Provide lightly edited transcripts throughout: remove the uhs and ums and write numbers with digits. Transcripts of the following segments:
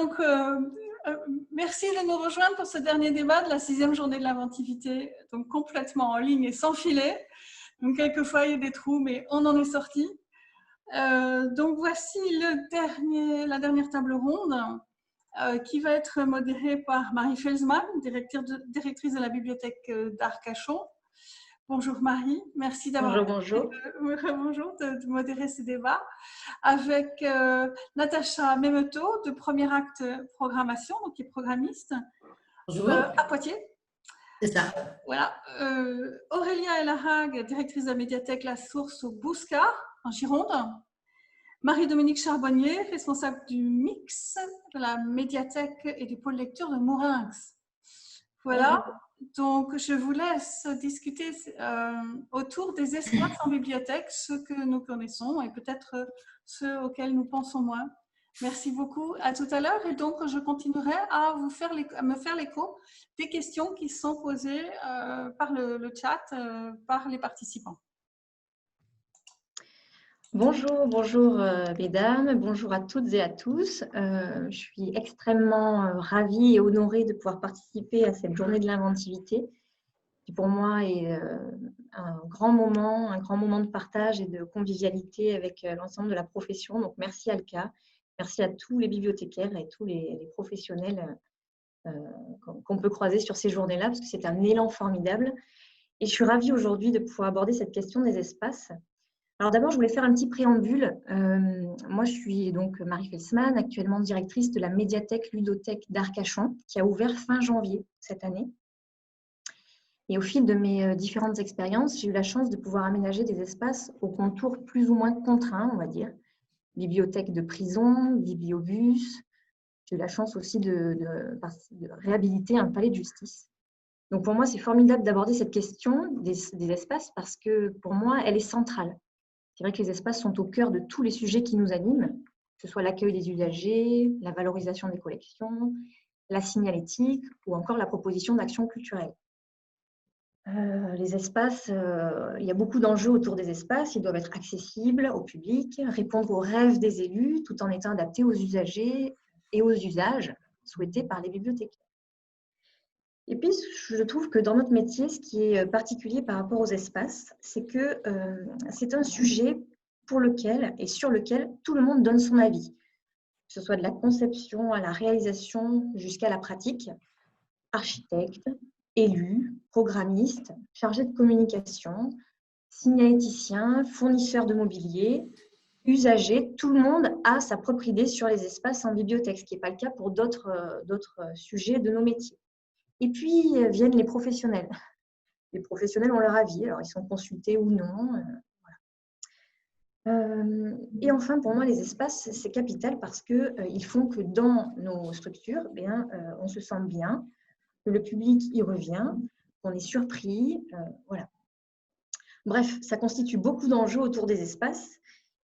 Donc, merci de nous rejoindre pour ce dernier débat de la 6e journée de l'inventivité, donc complètement en ligne et sans filet. Donc, quelquefois, il y a des trous, mais on en est sorti. Donc, voici la dernière table ronde qui va être modérée par Marie Felsman, directrice de la bibliothèque d'Arcachon. Bonjour Marie, merci d'avoir de modérer ce débat. Avec Natacha Memeto de Premier Acte Programmation, donc qui est programmiste. Bonjour. À Poitiers. C'est ça. Voilà. Aurélia Elahag, directrice de la médiathèque La Source au Bouscat, en Gironde. Marie-Dominique Charbonnier, responsable du mix de la médiathèque et du pôle lecture de Mourinx. Voilà. Donc, je vous laisse discuter autour des espaces en bibliothèque, ceux que nous connaissons et peut-être ceux auxquels nous pensons moins. Merci beaucoup. À tout à l'heure. Et donc, je continuerai à me faire l'écho des questions qui sont posées par le chat, par les participants. Bonjour mesdames, bonjour à toutes et à tous. Je suis extrêmement ravie et honorée de pouvoir participer à cette journée de l'inventivité, qui pour moi est un grand moment de partage et de convivialité avec l'ensemble de la profession. Donc merci Alka, merci à tous les bibliothécaires et tous les professionnels qu'on peut croiser sur ces journées-là, parce que c'est un élan formidable. Et je suis ravie aujourd'hui de pouvoir aborder cette question des espaces. Alors d'abord, je voulais faire un petit préambule. Moi, je suis donc Marie Felsman, actuellement directrice de la médiathèque ludothèque d'Arcachon, qui a ouvert fin janvier cette année. Et au fil de mes différentes expériences, j'ai eu la chance de pouvoir aménager des espaces aux contours plus ou moins contraints, on va dire. Bibliothèque de prison, bibliobus. J'ai eu la chance aussi de réhabiliter un palais de justice. Donc pour moi, c'est formidable d'aborder cette question des espaces parce que pour moi, elle est centrale. C'est vrai que les espaces sont au cœur de tous les sujets qui nous animent, que ce soit l'accueil des usagers, la valorisation des collections, la signalétique ou encore la proposition d'actions culturelles. Les espaces, il y a beaucoup d'enjeux autour des espaces. Ils doivent être accessibles au public, répondre aux rêves des élus tout en étant adaptés aux usagers et aux usages souhaités par les bibliothécaires. Et puis, je trouve que dans notre métier, ce qui est particulier par rapport aux espaces, c'est que c'est un sujet pour lequel et sur lequel tout le monde donne son avis, que ce soit de la conception à la réalisation jusqu'à la pratique. Architectes, élus, programmistes, chargés de communication, signaléticiens, fournisseurs de mobilier, usagers, tout le monde a sa propre idée sur les espaces en bibliothèque, ce qui n'est pas le cas pour d'autres sujets de nos métiers. Et puis viennent les professionnels. Les professionnels ont leur avis, alors ils sont consultés ou non. Et enfin, pour moi, les espaces, c'est capital parce qu'ils font que dans nos structures, on se sent bien, que le public y revient, qu'on est surpris. Voilà. Bref, ça constitue beaucoup d'enjeux autour des espaces.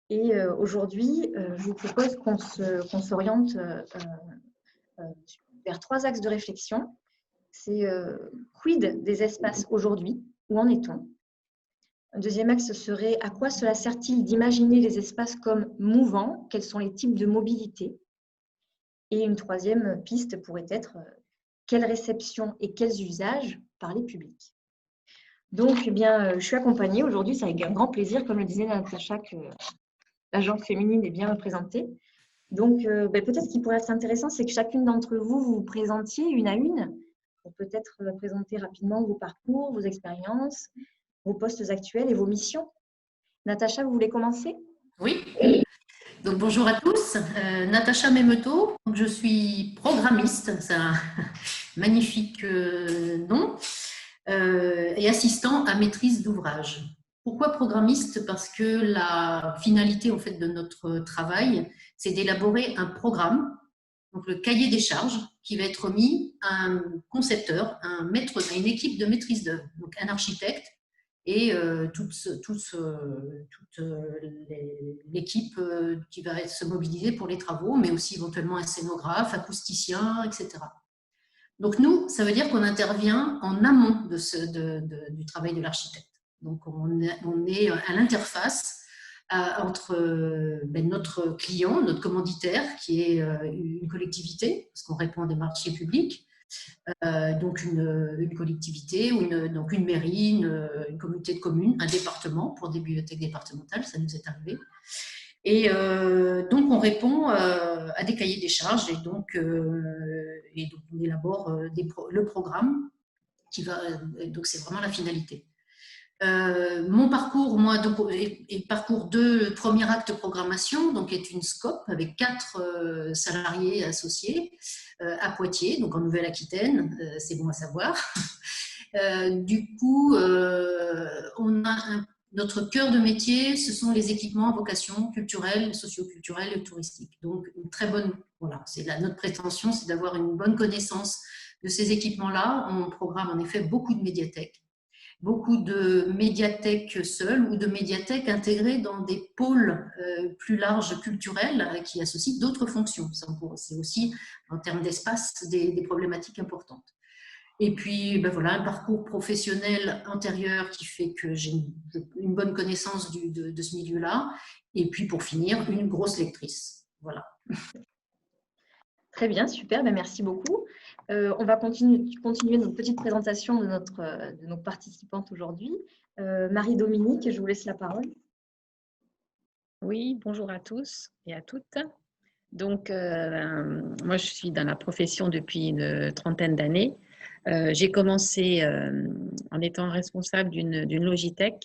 Et aujourd'hui, je vous propose qu'on s'oriente vers 3 axes de réflexion. C'est quid des espaces aujourd'hui? Où en est-on? Un deuxième axe serait à quoi cela sert-il d'imaginer les espaces comme mouvants? Quels sont les types de mobilité? Et une troisième piste pourrait être quelle réception et quels usages par les publics? Donc, je suis accompagnée aujourd'hui, c'est avec un grand plaisir, comme le disait Natacha, que l'agence féminine est bien représentée. Donc, peut-être ce qui pourrait être intéressant, c'est que chacune d'entre vous vous présentiez une à une, pour peut-être présenter rapidement vos parcours, vos expériences, vos postes actuels et vos missions. Natacha, vous voulez commencer? Oui. Donc, bonjour à tous. Natacha Memeto, je suis programmiste, c'est un magnifique nom, et assistant à maîtrise d'ouvrage. Pourquoi programmiste? Parce que la finalité en fait, de notre travail, c'est d'élaborer un programme, donc le cahier des charges, qui va être mis à un concepteur, à une équipe de maîtrise d'œuvre, donc un architecte et toute l'équipe qui va se mobiliser pour les travaux, mais aussi éventuellement un scénographe, acousticien, etc. Donc nous, ça veut dire qu'on intervient en amont du travail de l'architecte. Donc on est à l'interface entre notre client, notre commanditaire, qui est une collectivité, parce qu'on répond à des marchés publics, donc une collectivité, ou donc une mairie, une communauté de communes, un département pour des bibliothèques départementales, ça nous est arrivé. Et donc, on répond à des cahiers des charges et donc on élabore le programme qui va. Donc, c'est vraiment la finalité. Mon parcours, moi, est parcours de premier acte de programmation, donc est une SCOP avec 4 salariés associés à Poitiers, donc en Nouvelle-Aquitaine, c'est bon à savoir. Du coup, on a notre cœur de métier, ce sont les équipements à vocation culturelle, socio-culturelle et touristique. Donc, une très bonne, voilà, notre prétention, c'est d'avoir une bonne connaissance de ces équipements-là. On programme en effet beaucoup de médiathèques seules ou de médiathèques intégrées dans des pôles plus larges culturels qui associent d'autres fonctions. C'est aussi, en termes d'espace, des problématiques importantes. Et puis, voilà, un parcours professionnel antérieur qui fait que j'ai une bonne connaissance de ce milieu-là. Et puis, pour finir, une grosse lectrice. Voilà. Très bien, super, merci beaucoup. On va continuer notre petite présentation de nos participantes aujourd'hui. Marie-Dominique, je vous laisse la parole. Oui, bonjour à tous et à toutes. Donc, moi, je suis dans la profession depuis une trentaine d'années. J'ai commencé en étant responsable d'une Logitech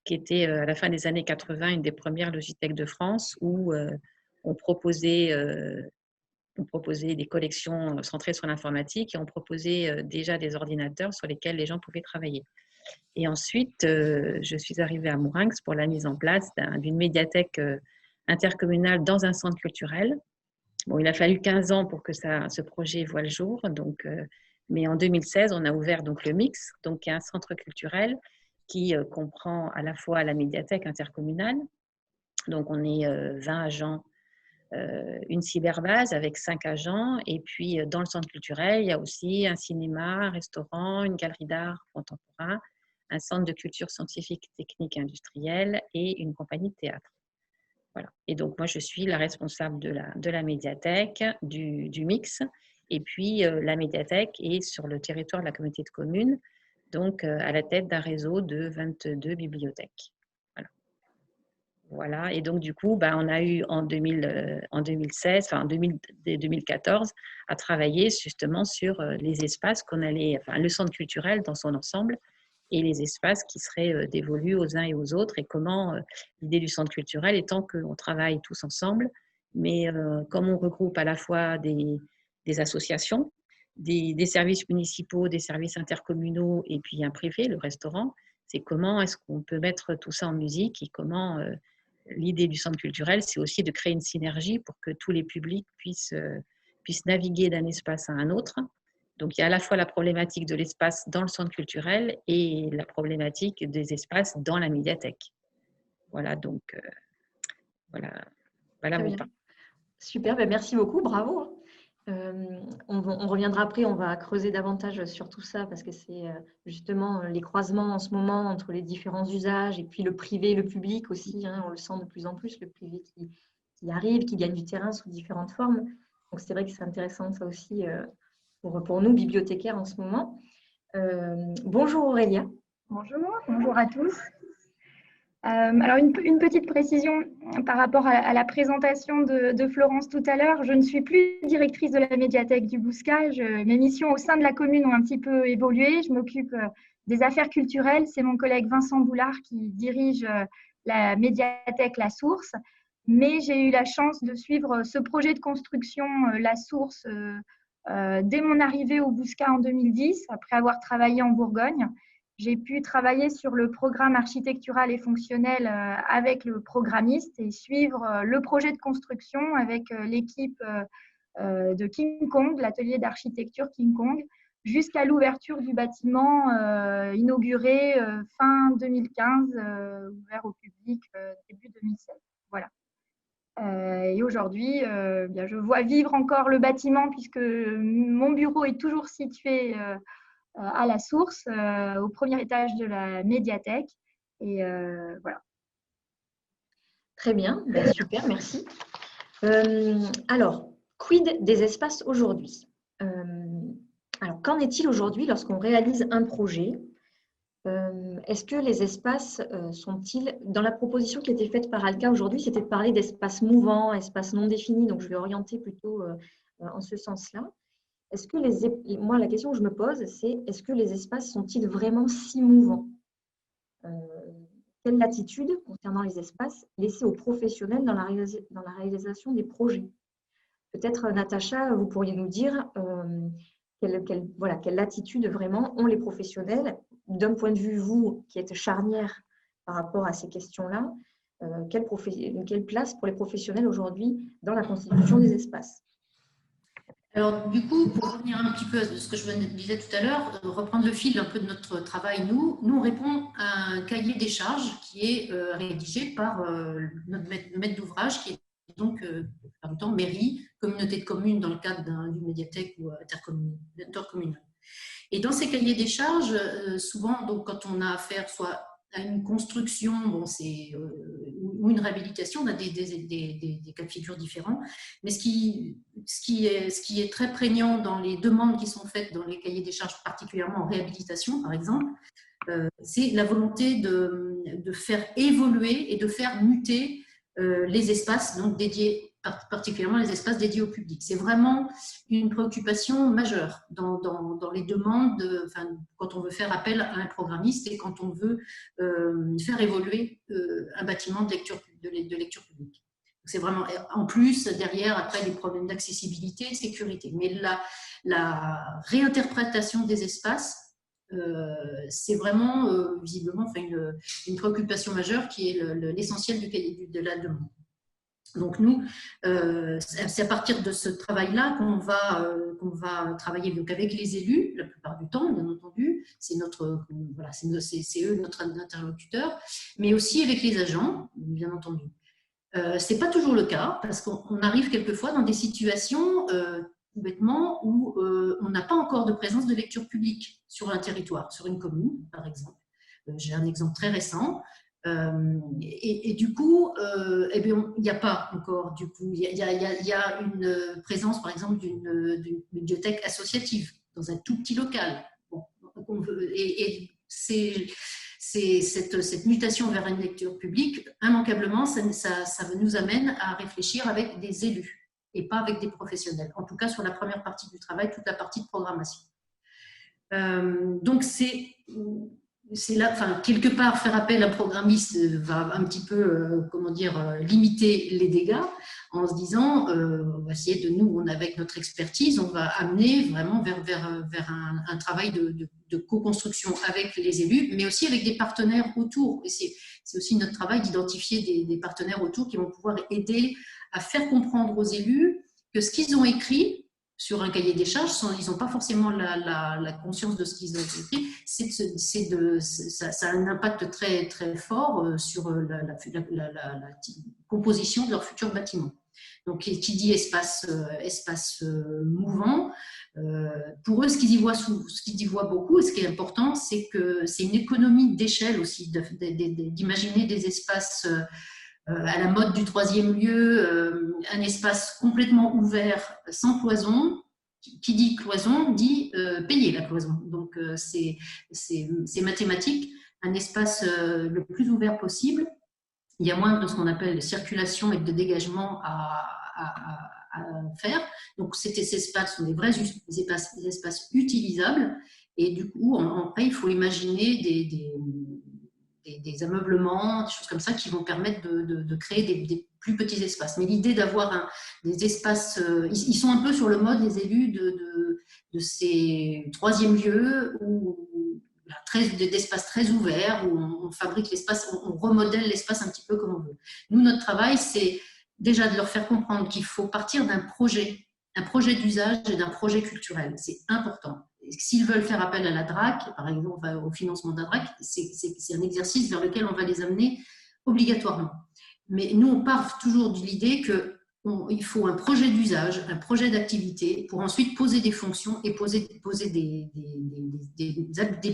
qui était à la fin des années 80 une des premières Logitech de France où on proposait des collections centrées sur l'informatique et on proposait déjà des ordinateurs sur lesquels les gens pouvaient travailler. Et ensuite, je suis arrivée à Mourinx pour la mise en place d'une médiathèque intercommunale dans un centre culturel. Bon, il a fallu 15 ans pour que ce projet voie le jour. Donc, mais en 2016, on a ouvert donc, le MIX, donc, qui est un centre culturel qui comprend à la fois la médiathèque intercommunale. Donc, on est 20 agents, une cyberbase avec 5 agents. Et puis, dans le centre culturel, il y a aussi un cinéma, un restaurant, une galerie d'art contemporain, un centre de culture scientifique, technique et industrielle et une compagnie de théâtre. Voilà. Et donc, moi, je suis la responsable de la médiathèque, du MIX. Et puis, la médiathèque est sur le territoire de la communauté de communes, donc à la tête d'un réseau de 22 bibliothèques. Voilà. Et donc, du coup, on a eu en 2016, enfin en 2014, à travailler justement sur les espaces le centre culturel dans son ensemble, et les espaces qui seraient dévolus aux uns et aux autres, et comment l'idée du centre culturel étant qu'on travaille tous ensemble, mais comme on regroupe à la fois des associations, des services municipaux, des services intercommunaux et puis un privé, le restaurant, c'est comment est-ce qu'on peut mettre tout ça en musique et comment l'idée du centre culturel, c'est aussi de créer une synergie pour que tous les publics puissent naviguer d'un espace à un autre. Donc, il y a à la fois la problématique de l'espace dans le centre culturel et la problématique des espaces dans la médiathèque. Voilà, donc, voilà mon parcours. Super, merci beaucoup, bravo. On reviendra après, on va creuser davantage sur tout ça parce que c'est justement les croisements en ce moment entre les différents usages et puis le privé, le public aussi. On le sent de plus en plus, le privé qui arrive, qui gagne du terrain sous différentes formes. Donc, c'est vrai que c'est intéressant ça aussi pour nous, bibliothécaires en ce moment. Bonjour Aurélia. Bonjour à tous. Alors, une petite précision par rapport à la présentation de Florence tout à l'heure. Je ne suis plus directrice de la médiathèque du Bouscat. Mes missions au sein de la commune ont un petit peu évolué. Je m'occupe des affaires culturelles. C'est mon collègue Vincent Boulard qui dirige la médiathèque La Source. Mais j'ai eu la chance de suivre ce projet de construction La Source dès mon arrivée au Bouscat en 2010, après avoir travaillé en Bourgogne. J'ai pu travailler sur le programme architectural et fonctionnel avec le programmiste et suivre le projet de construction avec l'équipe de King Kong, l'atelier d'architecture King Kong, jusqu'à l'ouverture du bâtiment inauguré fin 2015, ouvert au public début 2016. Voilà. Et aujourd'hui, je vois vivre encore le bâtiment puisque mon bureau est toujours situé à La Source, au premier étage de la médiathèque. Et voilà. Très bien, ben, super, merci. Alors, quid des espaces aujourd'hui? Alors, qu'en est-il aujourd'hui lorsqu'on réalise un projet? Est-ce que les espaces sont-ils… Dans la proposition qui a été faite par Alka aujourd'hui, c'était de parler d'espaces mouvants, espaces non définis, donc je vais orienter plutôt en ce sens-là. Est-ce que moi, la question que je me pose, c'est est-ce que les espaces sont-ils vraiment si mouvants? Quelle latitude concernant les espaces laisser aux professionnels dans la réalisation des projets? Peut-être, Natacha, vous pourriez nous dire quelle latitude vraiment ont les professionnels d'un point de vue, vous, qui êtes charnière par rapport à ces questions-là, quelle place pour les professionnels aujourd'hui dans la constitution des espaces? Alors, du coup, pour revenir un petit peu à ce que je disais tout à l'heure, reprendre le fil un peu de notre travail, nous on répond à un cahier des charges qui est rédigé par notre maître d'ouvrage, qui est donc, par le temps, mairie, communauté de communes dans le cadre d'une médiathèque ou intercommunale. Et dans ces cahiers des charges, souvent, donc, quand on a affaire soit à une construction ou une réhabilitation, on a des cas de figure différents. Mais ce qui est très prégnant dans les demandes qui sont faites dans les cahiers des charges, particulièrement en réhabilitation, par exemple, c'est la volonté de faire évoluer et de faire muter les espaces donc dédiés, particulièrement les espaces dédiés au public. C'est vraiment une préoccupation majeure dans les demandes, quand on veut faire appel à un programmiste et quand on veut faire évoluer un bâtiment de lecture publique. C'est vraiment, en plus, derrière, après, les problèmes d'accessibilité et de sécurité. Mais la réinterprétation des espaces, c'est vraiment visiblement une préoccupation majeure qui est l'essentiel de la demande. Donc nous, c'est à partir de ce travail-là qu'on va travailler donc avec les élus, la plupart du temps, bien entendu, c'est eux notre interlocuteur, mais aussi avec les agents, bien entendu. C'est pas toujours le cas, parce qu'on arrive quelquefois dans des situations bêtement où on n'a pas encore de présence de lecture publique sur un territoire, sur une commune, par exemple. J'ai un exemple très récent. Et du coup, il n'y a pas encore, du coup, il y a une présence, par exemple, d'une bibliothèque associative dans un tout petit local. Bon, et c'est cette mutation vers une lecture publique, immanquablement, ça nous amène à réfléchir avec des élus et pas avec des professionnels. En tout cas, sur la première partie du travail, toute la partie de programmation. Donc, c'est là, quelque part, faire appel à un programmiste va un petit peu, limiter les dégâts en se disant, on va essayer avec notre expertise, on va amener vraiment vers un travail de co-construction avec les élus, mais aussi avec des partenaires autour. Et c'est aussi notre travail d'identifier des partenaires autour qui vont pouvoir aider à faire comprendre aux élus que ce qu'ils ont écrit sur un cahier des charges, ils n'ont pas forcément la conscience de ce qu'ils ont écrit. Ça a un impact très, très fort sur la composition de leur futur bâtiment. Donc, qui dit espace mouvant, pour eux, ce qu'ils y voient beaucoup, et ce qui est important, c'est que c'est une économie d'échelle aussi, d'imaginer des espaces à la mode du troisième lieu, un espace complètement ouvert, sans cloison. Qui dit cloison, dit payer la cloison. Donc, c'est mathématique. Un espace le plus ouvert possible. Il y a moins de ce qu'on appelle de circulation et de dégagement à faire. Donc, ces espaces sont des vrais espaces utilisables. Et du coup, après, il faut imaginer des ameublements, des choses comme ça qui vont permettre de créer des plus petits espaces. Mais l'idée d'avoir des espaces, ils sont un peu sur le mode, les élus, de ces troisième lieux d'espaces très ouverts, où on fabrique l'espace, on remodèle l'espace un petit peu comme on veut. Nous, notre travail, c'est déjà de leur faire comprendre qu'il faut partir d'un projet d'usage et d'un projet culturel. C'est important. S'ils veulent faire appel à la DRAC, par exemple, au financement de la DRAC, c'est un exercice vers lequel on va les amener obligatoirement. Mais nous, on part toujours de l'idée qu'il faut un projet d'usage, un projet d'activité, pour ensuite poser des fonctions et poser des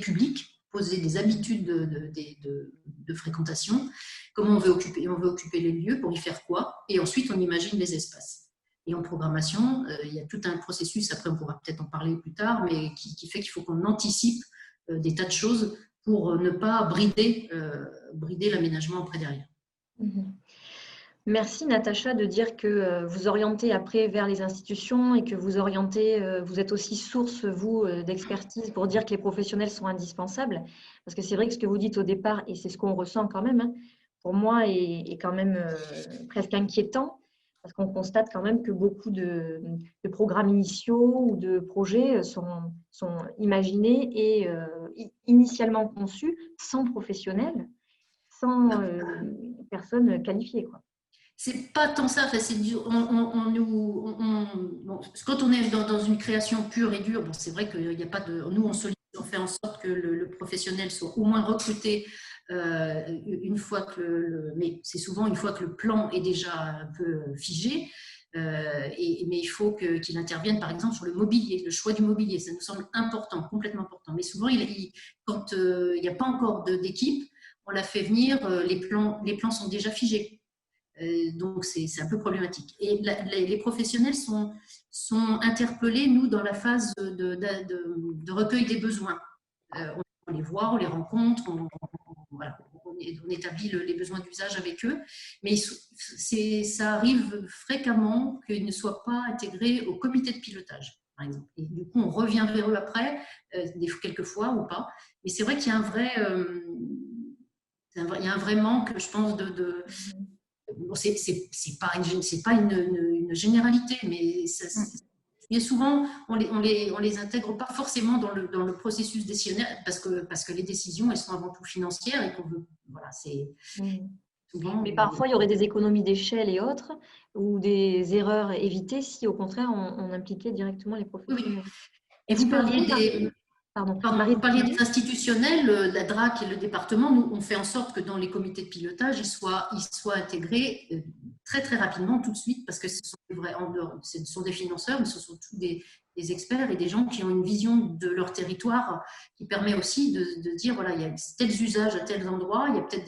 publics, poser des habitudes de fréquentation, comment on veut occuper les lieux, pour y faire quoi, et ensuite on imagine les espaces. Et en programmation, il y a tout un processus, après on pourra peut-être en parler plus tard, mais qui fait qu'il faut qu'on anticipe des tas de choses pour ne pas brider l'aménagement après derrière. Merci Natacha de dire que vous orientez après vers les institutions et que vous êtes aussi source, vous, d'expertise pour dire que les professionnels sont indispensables. Parce que c'est vrai que ce que vous dites au départ, et c'est ce qu'on ressent quand même, hein, pour moi, est quand même presque inquiétant, parce qu'on constate quand même que beaucoup de programmes initiaux ou de projets sont imaginés et initialement conçus sans professionnels, sans personnes qualifiées, quoi. C'est pas tant ça. Enfin, quand on est dans une création pure et dure, bon, c'est vrai qu'il n'y a pas de. Nous, on fait en sorte que le professionnel soit au moins recruté une fois que mais c'est souvent une fois que le plan est déjà un peu figé. Mais il faut qu'il intervienne, par exemple, sur le mobilier, le choix du mobilier. Ça nous semble important, complètement important. Mais souvent, quand il n'y a pas encore d'équipe, on la fait venir. Les plans sont déjà figés. Donc, c'est un peu problématique. Et les professionnels sont interpellés, nous, dans la phase de recueil des besoins. On les voit, on les rencontre, on établit les besoins d'usage avec eux, mais ça arrive fréquemment qu'ils ne soient pas intégrés au comité de pilotage, par exemple. Et du coup, on revient vers eux après, quelques fois ou pas. Mais c'est vrai qu'il y a un vrai manque, je pense, c'est pas une généralité, mais et souvent on les intègre pas forcément dans le processus décisionnel parce que les décisions, elles sont avant tout financières et qu'on veut, voilà, c'est souvent. Mais parfois il y aurait des économies d'échelle et autres, ou des erreurs évitées si au contraire on impliquait directement les professionnels. Oui. Et vous parliez vous parliez des institutionnels, la DRAC et le département. Nous, on fait en sorte que dans les comités de pilotage, ils soient intégrés très, très rapidement, tout de suite, parce que ce sont des financeurs, mais ce sont tous des experts et des gens qui ont une vision de leur territoire qui permet aussi de dire, voilà, il y a tels usages à tels endroits, il y a peut-être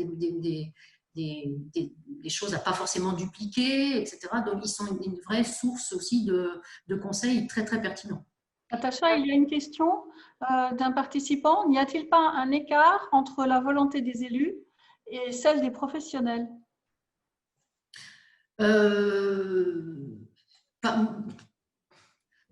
des choses à pas forcément dupliquer, etc. Donc, ils sont une vraie source aussi de conseils très, très pertinents. Natacha, il y a une question d'un participant. N'y a-t-il pas un écart entre la volonté des élus et celle des professionnels?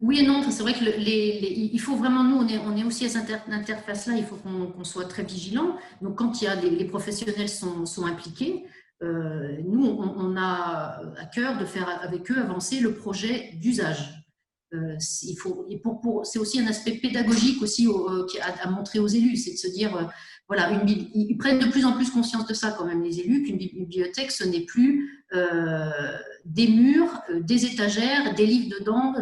Oui et non. C'est vrai que il faut vraiment, nous, on est aussi à cette interface-là, il faut qu'on soit très vigilant. Donc, quand il y a les professionnels sont impliqués, nous, on a à cœur de faire avec eux avancer le projet d'usage. C'est aussi un aspect pédagogique aussi à montrer aux élus, c'est de se dire, voilà, ils prennent de plus en plus conscience de ça quand même, les élus, qu'une bibliothèque, ce n'est plus des murs, des étagères, des livres dedans,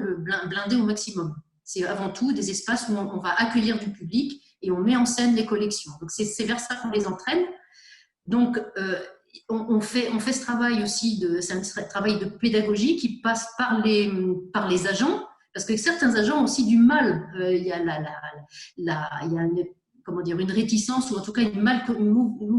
blindés au maximum. C'est avant tout des espaces où on va accueillir du public et on met en scène les collections. Donc c'est vers ça qu'on les entraîne. Donc on fait ce travail aussi, c'est un travail de pédagogie qui passe par les agents. Parce que certains agents ont aussi du mal. Il y a une réticence ou en tout cas une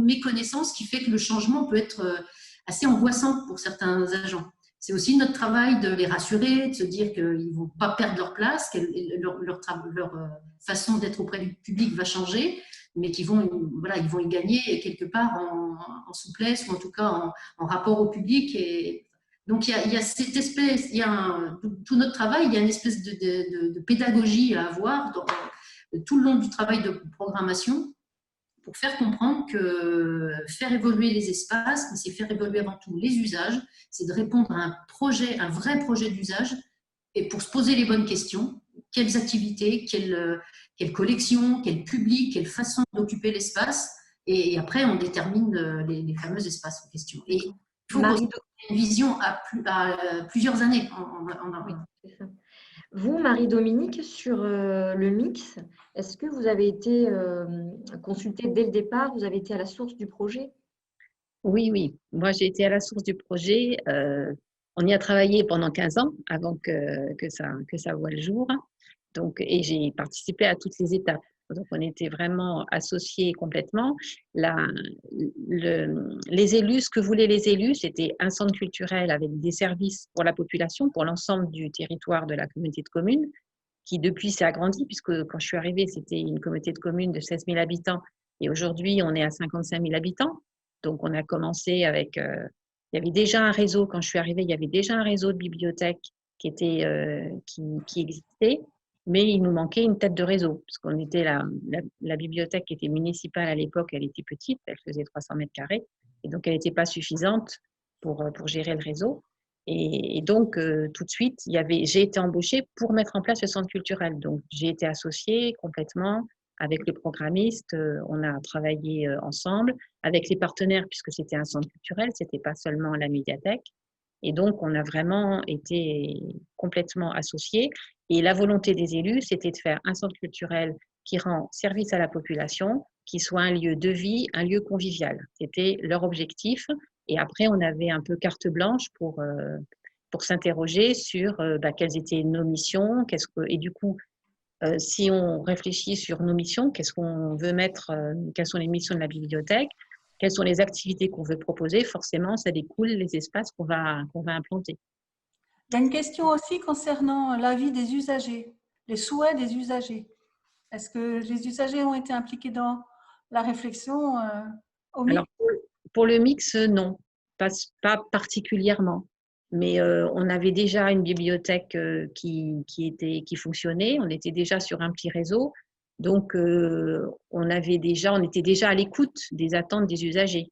méconnaissance qui fait que le changement peut être assez angoissant pour certains agents. C'est aussi notre travail de les rassurer, de se dire qu'ils ne vont pas perdre leur place, que leur façon d'être auprès du public va changer, mais qu'ils vont y gagner quelque part en souplesse ou en tout cas en rapport au public. Donc, il y a cette espèce, tout notre travail, il y a une espèce de pédagogie à avoir tout le long du travail de programmation pour faire comprendre que faire évoluer les espaces, c'est faire évoluer avant tout les usages, c'est de répondre à un vrai projet d'usage et pour se poser les bonnes questions. Quelles activités, quelle collection, quel public, quelle façon d'occuper l'espace. Et après, on détermine les fameux espaces en question. Et il faut une vision à plusieurs années. Vous, Marie-Dominique, sur le mix, est-ce que vous avez été consultée dès le départ? Vous avez été à la source du projet? Oui. Moi, j'ai été à la source du projet. On y a travaillé pendant 15 ans avant que ça voie le jour. Donc, et j'ai participé à toutes les étapes. Donc, on était vraiment associés complètement. Les élus, ce que voulaient les élus, c'était un centre culturel avec des services pour la population, pour l'ensemble du territoire de la communauté de communes, qui depuis s'est agrandi, puisque quand je suis arrivée, c'était une communauté de communes de 16 000 habitants, et aujourd'hui, on est à 55 000 habitants. Donc, on a commencé avec… il y avait déjà un réseau, quand je suis arrivée, il y avait déjà un réseau de bibliothèques qui existait, mais il nous manquait une tête de réseau, parce qu'on était la bibliothèque qui était municipale à l'époque, elle était petite, elle faisait 300 mètres carrés, et donc elle n'était pas suffisante pour gérer le réseau. Et donc, tout de suite, j'ai été embauchée pour mettre en place le centre culturel. Donc, j'ai été associée complètement avec le programmiste. On a travaillé ensemble avec les partenaires, puisque c'était un centre culturel, ce n'était pas seulement la médiathèque. Et donc, on a vraiment été complètement associés. Et la volonté des élus, c'était de faire un centre culturel qui rend service à la population, qui soit un lieu de vie, un lieu convivial. C'était leur objectif. Et après, on avait un peu carte blanche pour s'interroger sur quelles étaient nos missions. Et du coup, si on réfléchit sur nos missions, qu'est-ce qu'on veut mettre, quelles sont les missions de la bibliothèque, quelles sont les activités qu'on veut proposer, forcément, ça découle les espaces qu'on va implanter. Il y a une question aussi concernant l'avis des usagers, les souhaits des usagers. Est-ce que les usagers ont été impliqués dans la réflexion au mix? Alors, pour le mix, non, pas particulièrement. Mais on avait déjà une bibliothèque qui fonctionnait, on était déjà sur un petit réseau. Donc, on était déjà à l'écoute des attentes des usagers.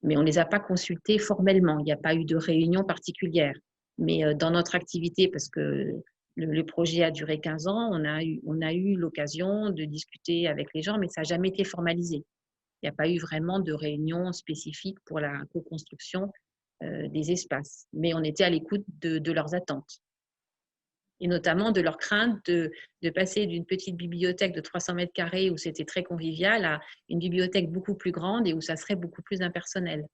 Mais on ne les a pas consultés formellement. Il n'y a pas eu de réunion particulière. Mais dans notre activité, parce que le projet a duré 15 ans, on a eu l'occasion de discuter avec les gens, mais ça n'a jamais été formalisé. Il n'y a pas eu vraiment de réunion spécifique pour la co-construction des espaces. Mais on était à l'écoute de leurs attentes. Et notamment de leur crainte de passer d'une petite bibliothèque de 300 mètres carrés où c'était très convivial à une bibliothèque beaucoup plus grande et où ça serait beaucoup plus impersonnel.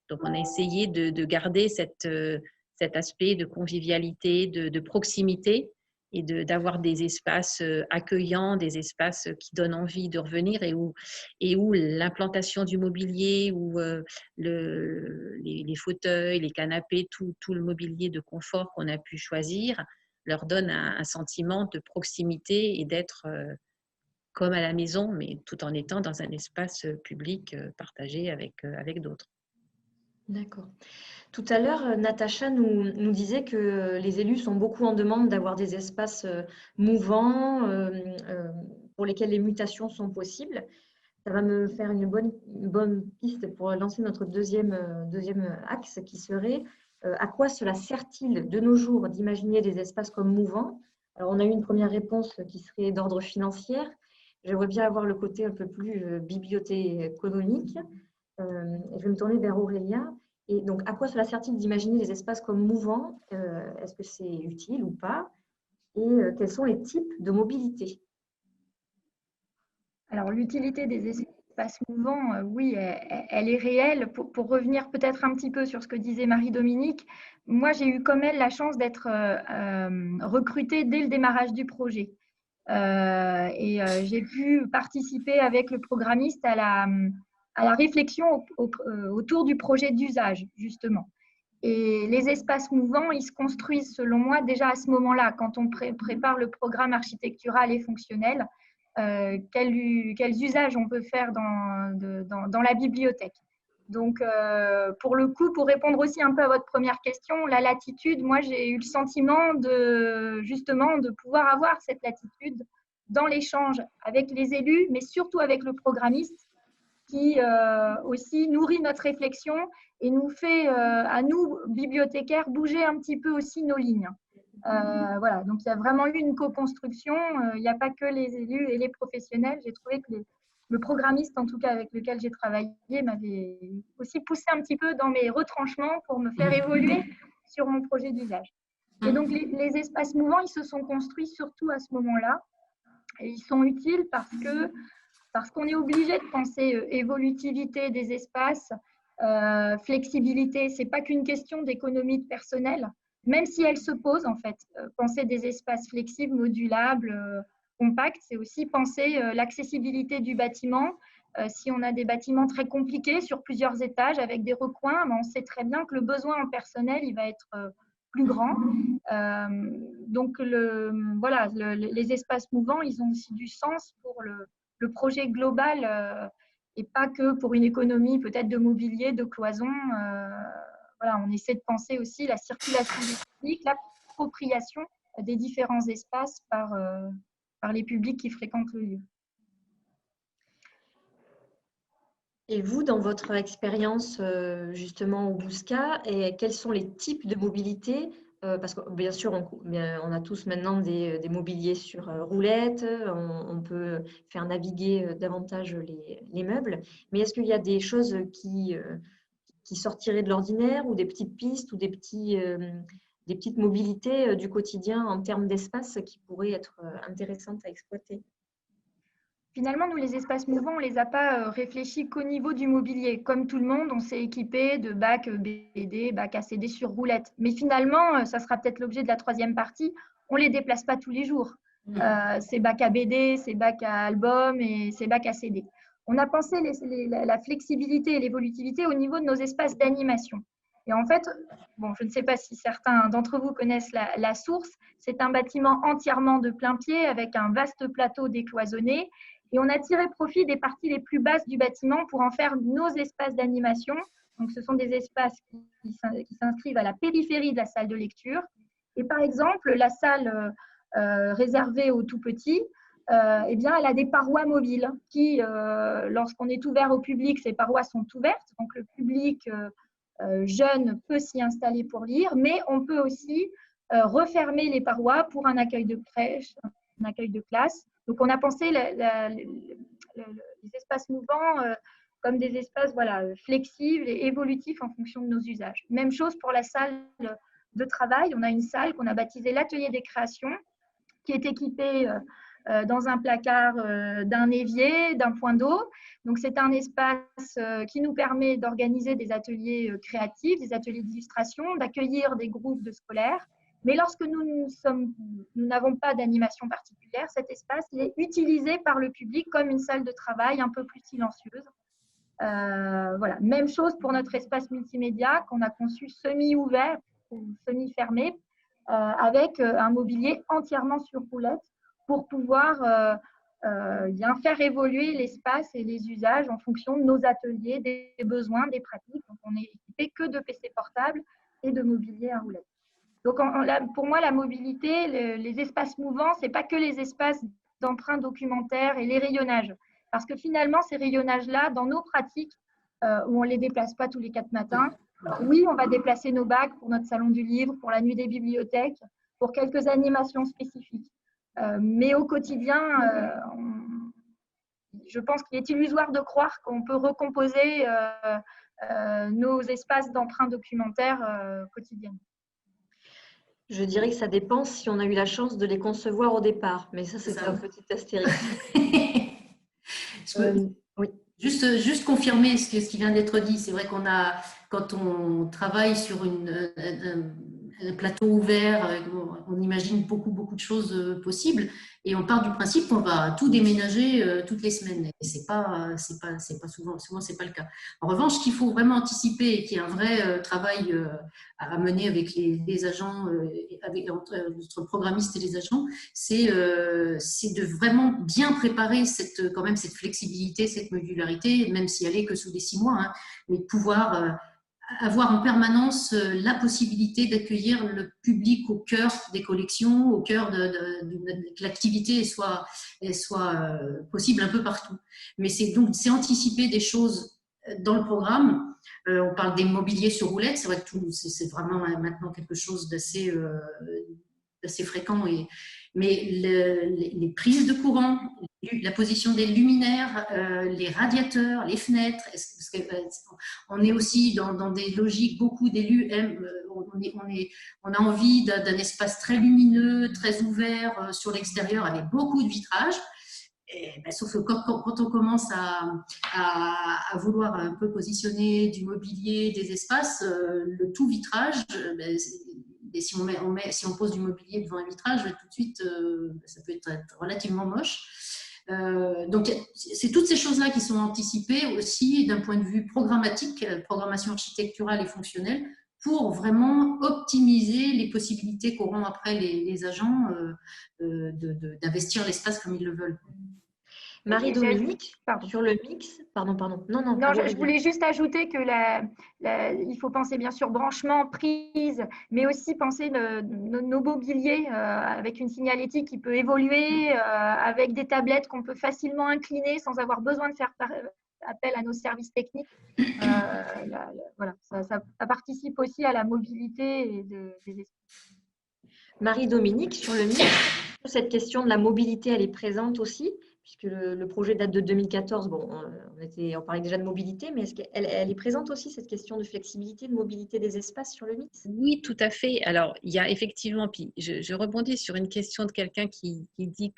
Donc, on a essayé de garder cet aspect de convivialité, de proximité et d'avoir des espaces accueillants, des espaces qui donnent envie de revenir et où l'implantation du mobilier, où les fauteuils, les canapés, tout le mobilier de confort qu'on a pu choisir leur donne un sentiment de proximité et d'être comme à la maison, mais tout en étant dans un espace public partagé avec d'autres. D'accord. Tout à l'heure, Natacha nous disait que les élus sont beaucoup en demande d'avoir des espaces mouvants pour lesquels les mutations sont possibles. Ça va me faire une bonne piste pour lancer notre deuxième axe qui serait à quoi cela sert-il de nos jours d'imaginer des espaces comme mouvants? Alors, on a eu une première réponse qui serait d'ordre financier. J'aimerais bien avoir le côté un peu plus bibliothéconomique. Je vais me tourner vers Aurélia. Et donc, à quoi cela sert-il d'imaginer des espaces comme mouvants? Est-ce que c'est utile ou pas? Et quels sont les types de mobilité? Alors, l'utilité des espaces mouvants, oui, elle est réelle. Pour revenir peut-être un petit peu sur ce que disait Marie-Dominique, moi, j'ai eu comme elle la chance d'être recrutée dès le démarrage du projet. J'ai pu participer avec le programmiste à la réflexion autour du projet d'usage, justement. Et les espaces mouvants, ils se construisent, selon moi, déjà à ce moment-là, quand on prépare le programme architectural et fonctionnel, quels usages on peut faire dans la bibliothèque. Donc, pour le coup, pour répondre aussi un peu à votre première question, la latitude, moi, j'ai eu le sentiment justement de pouvoir avoir cette latitude dans l'échange avec les élus, mais surtout avec le programmiste, qui aussi nourrit notre réflexion et nous fait, à nous, bibliothécaires, bouger un petit peu aussi nos lignes. Voilà, donc il y a vraiment eu une co-construction. Il n'y a pas que les élus et les professionnels. J'ai trouvé que le programmiste, en tout cas avec lequel j'ai travaillé, m'avait aussi poussé un petit peu dans mes retranchements pour me faire évoluer sur mon projet d'usage. Et donc les espaces mouvants, ils se sont construits surtout à ce moment-là. Et ils sont utiles parce qu'on est obligé de penser évolutivité des espaces, flexibilité. Ce n'est pas qu'une question d'économie de personnel, même si elle se pose en fait. Penser des espaces flexibles, modulables, compact, c'est aussi penser l'accessibilité du bâtiment. Si on a des bâtiments très compliqués sur plusieurs étages avec des recoins, on sait très bien que le besoin en personnel il va être plus grand. Donc, voilà, les espaces mouvants, ils ont aussi du sens pour le projet global et pas que pour une économie peut-être de mobilier, de cloison. Voilà, on essaie de penser aussi la circulation des publics, l'appropriation des différents espaces par les publics qui fréquentent le lieu. Et vous, dans votre expérience justement au Bousca, quels sont les types de mobilité? Parce que bien sûr, on a tous maintenant des mobiliers sur roulette, on peut faire naviguer davantage les meubles, mais est-ce qu'il y a des choses qui sortiraient de l'ordinaire ou des petites pistes ou des petites mobilités du quotidien en termes d'espace qui pourraient être intéressantes à exploiter? Finalement, nous, les espaces mouvants, on ne les a pas réfléchis qu'au niveau du mobilier. Comme tout le monde, on s'est équipé de bacs BD, bacs ACD sur roulette. Mais finalement, ça sera peut-être l'objet de la troisième partie, on ne les déplace pas tous les jours. Ces bacs à BD, ces bacs à album et ces bacs ACD. On a pensé la flexibilité et l'évolutivité au niveau de nos espaces d'animation. Et en fait, bon, je ne sais pas si certains d'entre vous connaissent la source, c'est un bâtiment entièrement de plein pied avec un vaste plateau décloisonné. Et on a tiré profit des parties les plus basses du bâtiment pour en faire nos espaces d'animation. Donc, ce sont des espaces qui s'inscrivent à la périphérie de la salle de lecture. Et par exemple, la salle réservée aux tout-petits, eh bien, elle a des parois mobiles qui, lorsqu'on est ouvert au public, ces parois sont ouvertes. Donc, le public jeune peut s'y installer pour lire, mais on peut aussi refermer les parois pour un accueil de crèche, un accueil de classe. Donc, on a pensé les espaces mouvants comme des espaces flexibles et évolutifs en fonction de nos usages. Même chose pour la salle de travail. On a une salle qu'on a baptisée l'atelier des créations, qui est équipée dans un placard d'un évier, d'un point d'eau. Donc, c'est un espace qui nous permet d'organiser des ateliers créatifs, des ateliers d'illustration, d'accueillir des groupes de scolaires. Mais lorsque nous n'avons pas d'animation particulière, cet espace il est utilisé par le public comme une salle de travail un peu plus silencieuse. Voilà. Même chose pour notre espace multimédia qu'on a conçu semi-ouvert ou semi-fermé avec un mobilier entièrement sur roulette pour pouvoir bien faire évoluer l'espace et les usages en fonction de nos ateliers, des besoins, des pratiques. Donc, on n'est équipé que de PC portables et de mobilier à roulette. Donc, pour moi, la mobilité, les espaces mouvants, ce n'est pas que les espaces d'emprunt documentaire et les rayonnages. Parce que finalement, ces rayonnages-là, dans nos pratiques, où on ne les déplace pas tous les 4 matins, oui, on va déplacer nos bacs pour notre salon du livre, pour la nuit des bibliothèques, pour quelques animations spécifiques. Mais au quotidien, je pense qu'il est illusoire de croire qu'on peut recomposer nos espaces d'emprunt documentaire quotidiennement. Je dirais que ça dépend si on a eu la chance de les concevoir au départ, mais ça, c'est un petit astérisque. Oui. Juste confirmer ce qui vient d'être dit. C'est vrai quand on travaille sur un plateau ouvert, on imagine beaucoup de choses possibles et on part du principe qu'on va tout déménager toutes les semaines. Et c'est pas souvent c'est pas le cas. En revanche, ce qu'il faut vraiment anticiper et qui est un vrai travail à mener avec les agents, entre notre programmiste et les agents, c'est de vraiment bien préparer cette flexibilité, cette modularité, même si elle est que sous les 6 mois, hein, mais de pouvoir avoir en permanence la possibilité d'accueillir le public au cœur des collections, au cœur que l'activité soit possible un peu partout. Mais c'est anticiper des choses dans le programme. On parle des mobiliers sur roulette, c'est vrai que c'est vraiment maintenant quelque chose d'assez fréquent. Mais les prises de courant, la position des luminaires, les radiateurs, les fenêtres, parce on est aussi dans des logiques, beaucoup d'élus aiment, on a envie d'un espace très lumineux, très ouvert sur l'extérieur avec beaucoup de vitrages. Sauf que quand on commence à vouloir un peu positionner du mobilier, des espaces, le tout vitrage, et si on pose du mobilier devant un vitrage, tout de suite, ça peut être relativement moche. Donc, c'est toutes ces choses-là qui sont anticipées aussi d'un point de vue programmatique, programmation architecturale et fonctionnelle, pour vraiment optimiser les possibilités qu'auront après les agents d'investir l'espace comme ils le veulent. Marie-Dominique, sur le mix, pardon. Non, je voulais juste ajouter que il faut penser bien sûr branchement, prise, mais aussi penser nos mobiliers avec une signalétique qui peut évoluer, avec des tablettes qu'on peut facilement incliner sans avoir besoin de faire appel à nos services techniques. Voilà, ça participe aussi à la mobilité des espaces. Marie-Dominique, sur le mix, cette question de la mobilité, elle est présente aussi, puisque le projet date de 2014. Bon, on parlait déjà de mobilité, mais est-ce qu'elle est présente aussi, cette question de flexibilité, de mobilité des espaces sur le mix? Oui, tout à fait. Alors, il y a effectivement, puis je rebondis sur une question de quelqu'un qui dit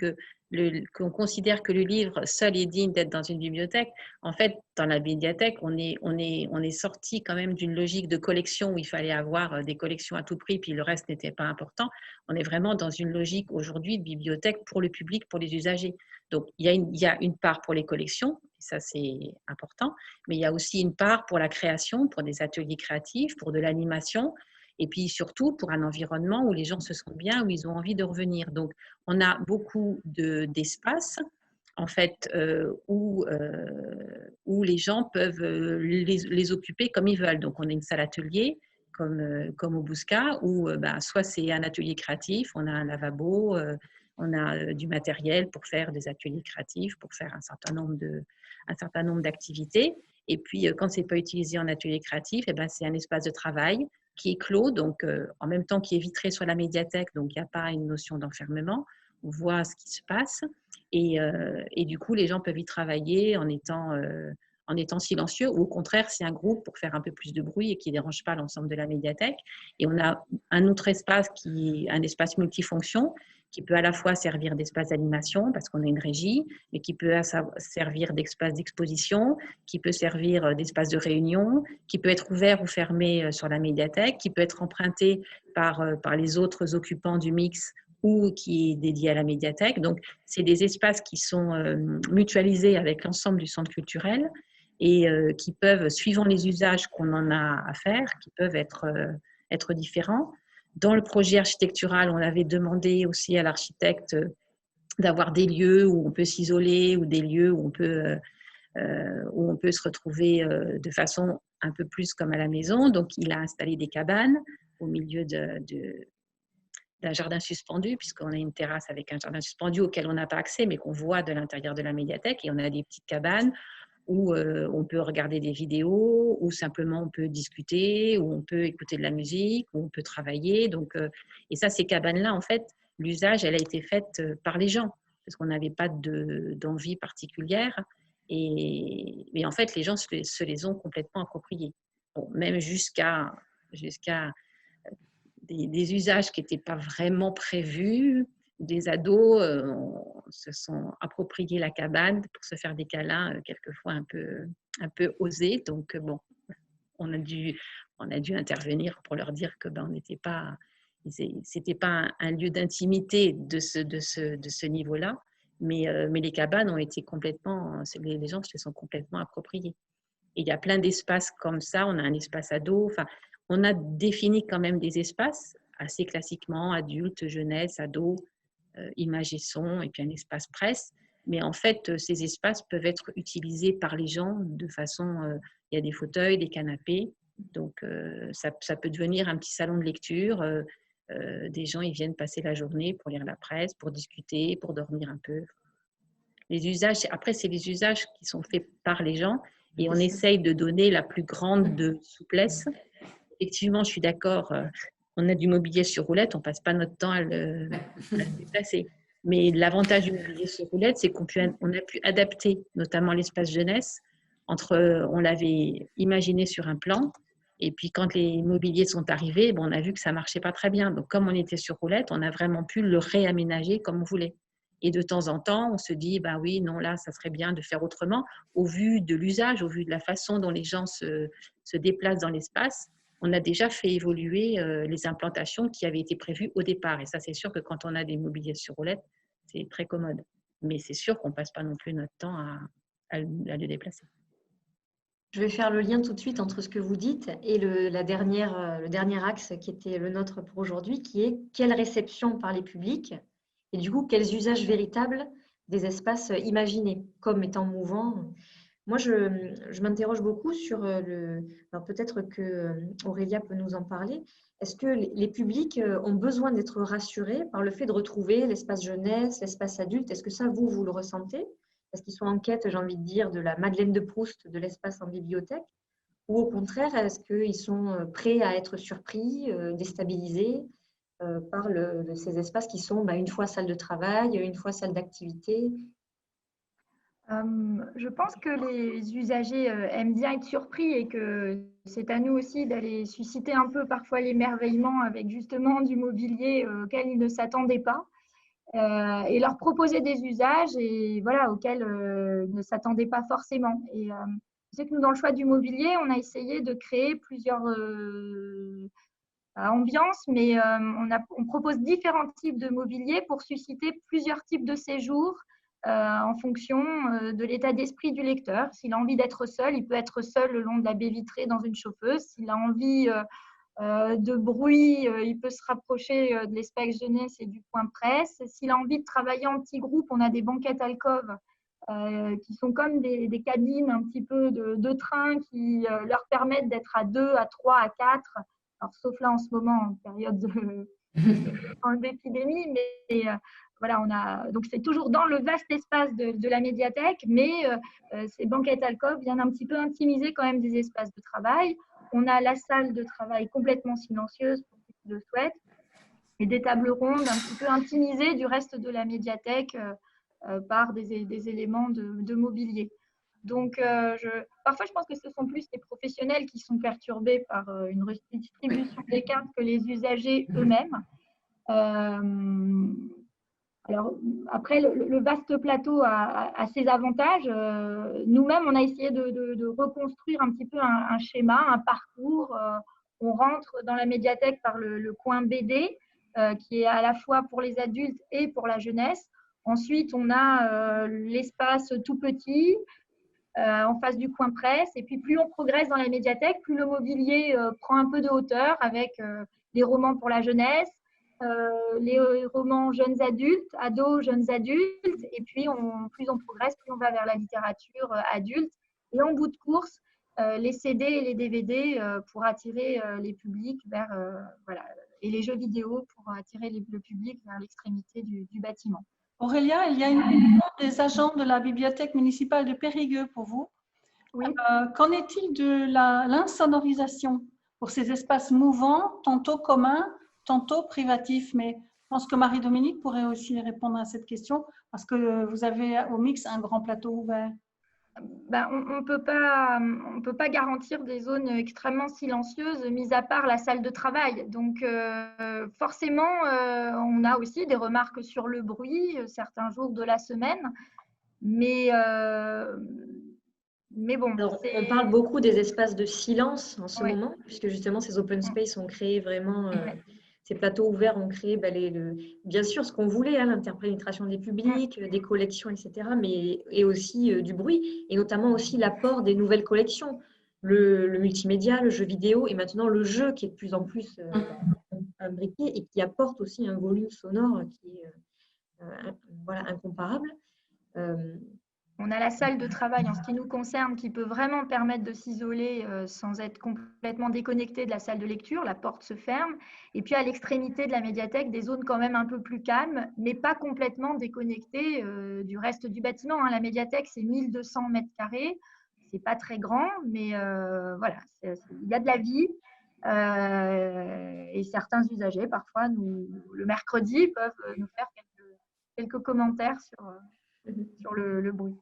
qu'on considère que le livre seul est digne d'être dans une bibliothèque. En fait, dans la médiathèque, on est sorti quand même d'une logique de collection où il fallait avoir des collections à tout prix, puis le reste n'était pas important. On est vraiment dans une logique aujourd'hui de bibliothèque pour le public, pour les usagers. Donc, il y a une part pour les collections, ça c'est important, mais il y a aussi une part pour la création, pour des ateliers créatifs, pour de l'animation, et puis surtout pour un environnement où les gens se sentent bien, où ils ont envie de revenir. Donc, on a beaucoup d'espaces, en fait, où les gens peuvent les occuper comme ils veulent. Donc, on a une salle atelier, comme au Bousca, où soit c'est un atelier créatif, on a un lavabo, on a du matériel pour faire des ateliers créatifs, pour faire un certain nombre d'activités. Et puis, quand ce n'est pas utilisé en atelier créatif, c'est un espace de travail qui est clos, donc en même temps qui est vitré sur la médiathèque, donc il n'y a pas une notion d'enfermement. On voit ce qui se passe et du coup, les gens peuvent y travailler en étant silencieux, ou au contraire, c'est un groupe pour faire un peu plus de bruit et qui ne dérange pas l'ensemble de la médiathèque. Et on a un autre espace qui est un espace multifonction, qui peut à la fois servir d'espace d'animation, parce qu'on a une régie, mais qui peut servir d'espace d'exposition, qui peut servir d'espace de réunion, qui peut être ouvert ou fermé sur la médiathèque, qui peut être emprunté par les autres occupants du mix ou qui est dédié à la médiathèque. Donc, c'est des espaces qui sont mutualisés avec l'ensemble du centre culturel et qui peuvent, suivant les usages qu'on en a à faire, qui peuvent être différents. Dans le projet architectural, on avait demandé aussi à l'architecte d'avoir des lieux où on peut s'isoler ou des lieux où on peut se retrouver de façon un peu plus comme à la maison. Donc, il a installé des cabanes au milieu d'un jardin suspendu, puisqu'on a une terrasse avec un jardin suspendu auquel on n'a pas accès, mais qu'on voit de l'intérieur de la médiathèque. Et on a des petites cabanes où on peut regarder des vidéos, où simplement on peut discuter, où on peut écouter de la musique, où on peut travailler. Donc, et ça, ces cabanes-là, en fait, l'usage, elle a été faite par les gens, parce qu'on n'avait pas d'envie particulière. Mais en fait, les gens se les ont complètement appropriées. Bon, même jusqu'à des usages qui n'étaient pas vraiment prévus. Des ados se sont appropriés la cabane pour se faire des câlins, quelquefois un peu osés. Donc, bon, on a dû intervenir pour leur dire que on n'était pas, c'était pas un lieu d'intimité de ce niveau-là, mais les cabanes ont été complètement, les gens se les sont complètement appropriés. Et il y a plein d'espaces comme ça. On a un espace ado. Enfin, on a défini quand même des espaces assez classiquement, adultes, jeunesse, ados, images et son, et puis un espace presse. Mais en fait, ces espaces peuvent être utilisés par les gens de façon… il y a des fauteuils, des canapés. Donc, ça peut devenir un petit salon de lecture. Des gens, ils viennent passer la journée pour lire la presse, pour discuter, pour dormir un peu. Les usages, après, c'est les usages qui sont faits par les gens et on essaye de donner la plus grande de souplesse. Effectivement, je suis d'accord, on a du mobilier sur roulette, on ne passe pas notre temps à le déplacer. Mais l'avantage du mobilier sur roulette, c'est qu'on a pu adapter notamment l'espace jeunesse. On l'avait imaginé sur un plan, et puis quand les mobiliers sont arrivés, on a vu que ça ne marchait pas très bien. Donc, comme on était sur roulette, on a vraiment pu le réaménager comme on voulait. Et de temps en temps, on se dit, oui, non, là, ça serait bien de faire autrement. Au vu de l'usage, au vu de la façon dont les gens se déplacent dans l'espace, on a déjà fait évoluer les implantations qui avaient été prévues au départ. Et ça, c'est sûr que quand on a des mobiliers sur roulette, c'est très commode. Mais c'est sûr qu'on ne passe pas non plus notre temps à le déplacer. Je vais faire le lien tout de suite entre ce que vous dites et le dernier axe qui était le nôtre pour aujourd'hui, qui est quelle réception par les publics et du coup, quels usages véritables des espaces imaginés comme étant mouvants. Moi, je m'interroge beaucoup sur alors peut-être que Aurélia peut nous en parler. Est-ce que les publics ont besoin d'être rassurés par le fait de retrouver l'espace jeunesse, l'espace adulte? Est-ce que ça, vous le ressentez? Est-ce qu'ils sont en quête, j'ai envie de dire, de la Madeleine de Proust de l'espace en bibliothèque? Ou au contraire, est-ce qu'ils sont prêts à être surpris, déstabilisés par ces espaces qui sont une fois salle de travail, une fois salle d'activité? Je pense que les usagers aiment bien être surpris et que c'est à nous aussi d'aller susciter un peu parfois l'émerveillement avec justement du mobilier auquel ils ne s'attendaient pas et leur proposer des usages et voilà, auxquels ils ne s'attendaient pas forcément. Et je sais que nous, dans le choix du mobilier, on a essayé de créer plusieurs ambiances, mais on propose différents types de mobilier pour susciter plusieurs types de séjours en fonction de l'état d'esprit du lecteur. S'il a envie d'être seul, il peut être seul le long de la baie vitrée dans une chauffeuse. S'il a envie de bruit, il peut se rapprocher de l'espace jeunesse et du coin presse. S'il a envie de travailler en petits groupes, on a des banquettes alcôves qui sont comme des cabines un petit peu de train qui leur permettent d'être à 2, à 3, à 4. Alors, sauf là en ce moment, en période d'épidémie, mais voilà, donc c'est toujours dans le vaste espace de la médiathèque, mais ces banquettes alcôves viennent un petit peu intimiser quand même des espaces de travail. On a la salle de travail complètement silencieuse pour ceux qui le souhaitent, et des tables rondes un petit peu intimisées du reste de la médiathèque par des éléments de mobilier. Donc, parfois, je pense que ce sont plus les professionnels qui sont perturbés par une redistribution des cartes que les usagers eux-mêmes. Alors, après, le vaste plateau a ses avantages. Nous-mêmes, on a essayé de reconstruire un petit peu un schéma, un parcours. On rentre dans la médiathèque par le coin BD, qui est à la fois pour les adultes et pour la jeunesse. Ensuite, on a l'espace tout petit, en face du coin presse. Et puis, plus on progresse dans la médiathèque, plus le mobilier prend un peu de hauteur avec les romans pour la jeunesse, les romans jeunes adultes, ados, jeunes adultes. Et puis, plus on progresse, plus on va vers la littérature adulte. Et en bout de course, les CD et les DVD pour attirer les publics vers, voilà, et les jeux vidéo pour attirer le public vers l'extrémité du bâtiment. Aurélia, il y a une question des agents de la bibliothèque municipale de Périgueux pour vous. Oui. Qu'en est-il de l'insonorisation pour ces espaces mouvants, tantôt communs, tantôt privatifs? Mais je pense que Marie-Dominique pourrait aussi répondre à cette question parce que vous avez au Mix un grand plateau ouvert. On ne peut pas garantir des zones extrêmement silencieuses, mis à part la salle de travail. Donc, forcément, on a aussi des remarques sur le bruit certains jours de la semaine. Mais bon. Alors, on parle beaucoup des espaces de silence en ce moment, puisque justement, ces open space ont créé vraiment... Ces plateaux ouverts ont créé bien sûr ce qu'on voulait, l'interpénétration des publics, des collections, etc., et aussi du bruit, et notamment aussi l'apport des nouvelles collections, le multimédia, le jeu vidéo, et maintenant le jeu qui est de plus en plus imbriqué et qui apporte aussi un volume sonore qui est incomparable. On a la salle de travail en ce qui nous concerne qui peut vraiment permettre de s'isoler sans être complètement déconnecté de la salle de lecture. La porte se ferme. Et puis à l'extrémité de la médiathèque, des zones quand même un peu plus calmes, mais pas complètement déconnectées du reste du bâtiment. La médiathèque, c'est 1200 mètres carrés. C'est pas très grand, mais voilà, il y a de la vie. Et certains usagers, parfois, le mercredi, peuvent nous faire quelques commentaires sur le bruit.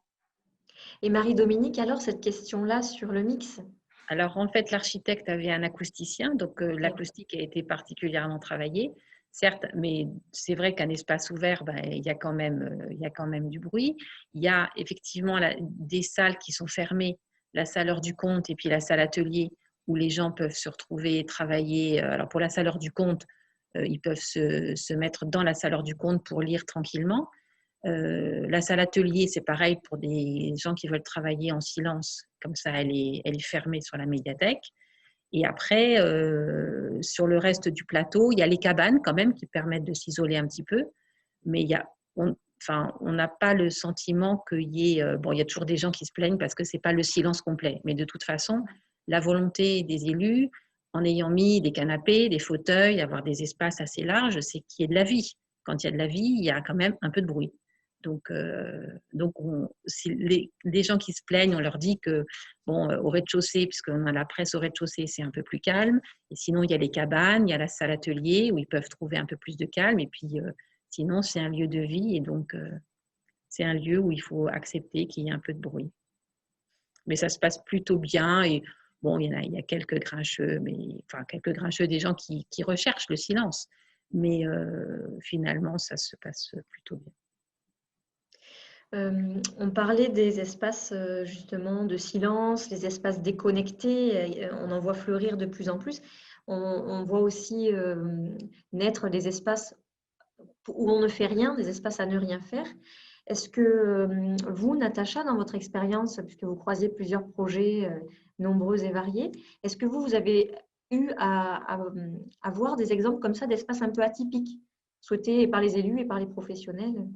Et Marie-Dominique, alors, cette question-là sur le mix? Alors, en fait, l'architecte avait un acousticien, donc l'acoustique a été particulièrement travaillée, certes, mais c'est vrai qu'un espace ouvert, il y a quand même du bruit. Il y a effectivement des salles qui sont fermées, la salle heure du compte et puis la salle atelier, où les gens peuvent se retrouver et travailler. Alors pour la salle heure du compte, ils peuvent se mettre dans la salle heure du compte pour lire tranquillement. La salle atelier, c'est pareil pour des gens qui veulent travailler en silence. Comme ça, elle est fermée sur la médiathèque. Et après, sur le reste du plateau, il y a les cabanes quand même qui permettent de s'isoler un petit peu. Mais on n'a pas le sentiment qu'il y ait… il y a toujours des gens qui se plaignent parce que ce n'est pas le silence complet. Mais de toute façon, la volonté des élus, en ayant mis des canapés, des fauteuils, avoir des espaces assez larges, c'est qu'il y ait de la vie. Quand il y a de la vie, il y a quand même un peu de bruit. Donc si les gens qui se plaignent, on leur dit que au rez-de-chaussée, puisqu'on a la presse au rez-de-chaussée, c'est un peu plus calme. Et sinon, il y a les cabanes, il y a la salle atelier où ils peuvent trouver un peu plus de calme. Et puis, sinon, c'est un lieu de vie et donc c'est un lieu où il faut accepter qu'il y ait un peu de bruit. Mais ça se passe plutôt bien et il y a quelques grincheux, quelques grincheux des gens qui recherchent le silence. Mais finalement, ça se passe plutôt bien. On parlait des espaces justement de silence, les espaces déconnectés, on en voit fleurir de plus en plus. On voit aussi naître des espaces où on ne fait rien, des espaces à ne rien faire. Est-ce que vous, Natacha, dans votre expérience, puisque vous croisez plusieurs projets nombreux et variés, est-ce que vous avez eu à voir des exemples comme ça d'espaces un peu atypiques, souhaités par les élus et par les professionnels ?